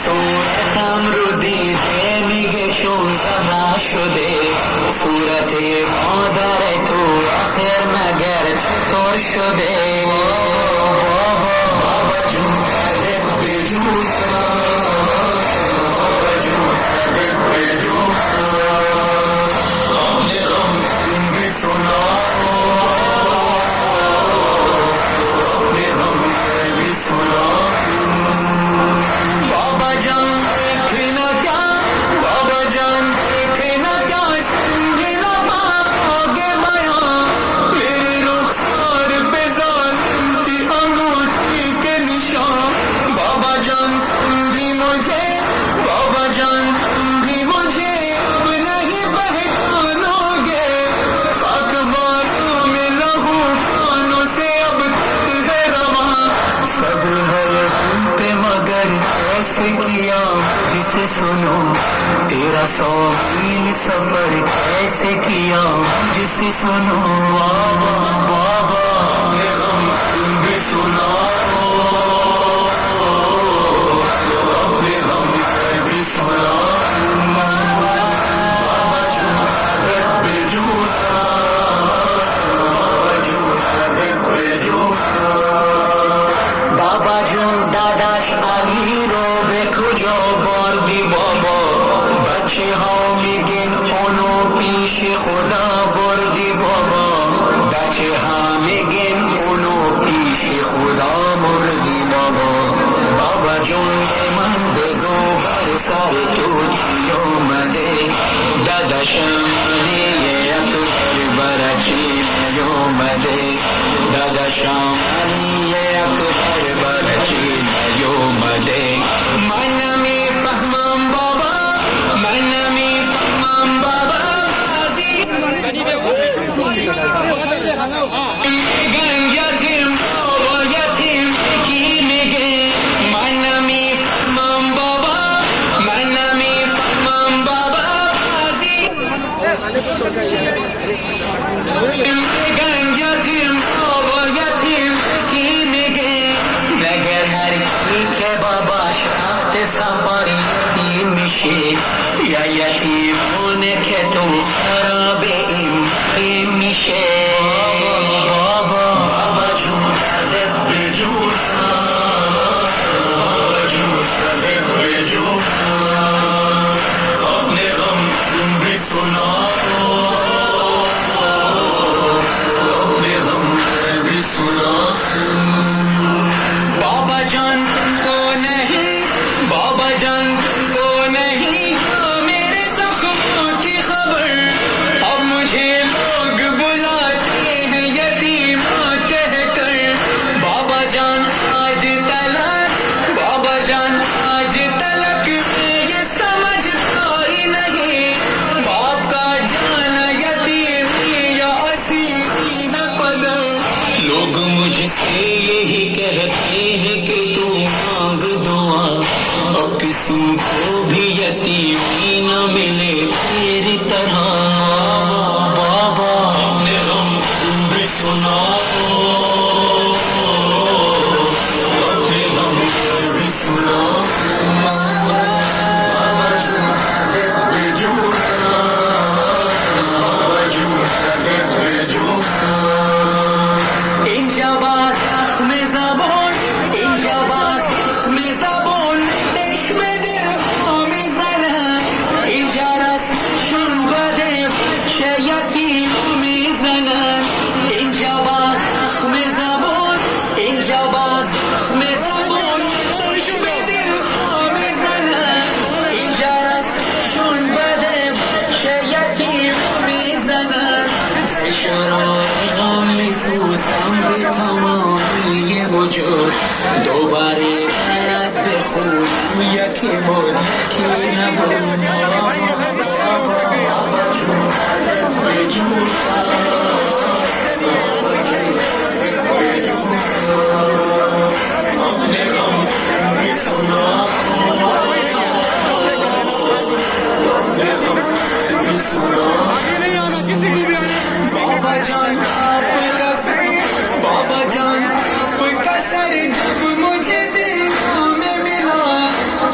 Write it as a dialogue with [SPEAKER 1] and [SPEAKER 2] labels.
[SPEAKER 1] صورت امرودی نگه چون زهرا شده صورت مادر تو آخر مگر چطور شده بابا جون سرت به جون بابا جون سرت به جون اپنے غم بھی سنا اپنے غم بھی سنا بابا جان دیکھنا کیا بابا جان دیکھنا کیا سنگی نہ پاؤگے بیان تیرے رخسار پہ ظالم کی انگوٹھی کے نشان بابا جان سنگی مجھے بابا جان سنگی مجھے اب نہیں پہچانوگے خاک بازوں میں لہو کانوں سے اب تک ہے رواں صبر ہے تم پہ مگر کیسے کیا جسے سنو تیرا 100 میل سفر کیسے کیا جسے سنو بابا اپنے غم تم بھی سناؤ اپنے غم بھی سناؤ بابا جون سرت پہ جون بابا جون سرت پہ جون بابا جون داداش علی رو به کجا بردی بابا بچه ها میگن اونو پیش خدا بردی بابا بچه ها میگن اونو پیش خدا بردی بابا بابا جون من بگو بر سر تو چی اومده داداشم علی اکبر برچی نیومده داداشم علی اکبر برچی نیومده من نمیفهمم بابا من نمیفهمم بابا میگن یتیم بابا یتیم کی میگه من نمیفهمم بابا من نمیفهمم بابا میگن یتیم بابا یتیم کی میگه مگر هر کی که باباش رفته سفر یتیم میشه یا یتیمونه که تو خراب این میشه بابا جون سرت به جون بابا جون سرت به جون اپنے غم تم بھی سناؤ اپنے غم بھی سناؤ بابا جان تم کو نہیں بابا جان تم کو نہیں میرے زخموں کی خبر اب مجھے لوگ بلاتے ہیں یتیم کہہ کر بابا جان آج تلک بابا جان آج تلک میں یہ سمجھتا ہی نہیں باپ کا جانا یتیمی یا اسیری نہ قدر لوگ مجھ سے یہی کہتے ہیں کہ تو مانگ دعا اب کسی کو بھی یتیمی نہ ملے تیری طرح بابا اپنے غم تم بھی سناؤ اپنے غم بھی سناؤ بابا جون سرت پہ جون بابا جون سرت پہ جون اینجا باز زخم زبان اینجا باز زخم زبان چشم دل ها میزنن اینجا رسمشون بده بچه یتیم میزنن اینجا باز زخم زبان اینجا باز زخم زبان چشم دل ها میزنن اینجا رسمشون بده بچه یتیم میزنن شرارم میسوزم به تمامی وجود دوباره باید بخونم یکی بود یکی نبود بابا جون سرت به جون اپنے غم بھی سناؤ اپنے غم بھی سناؤ بابا جان آپ کا سر بابا جان آپ کا سر جب مجھے زندہ میں ملا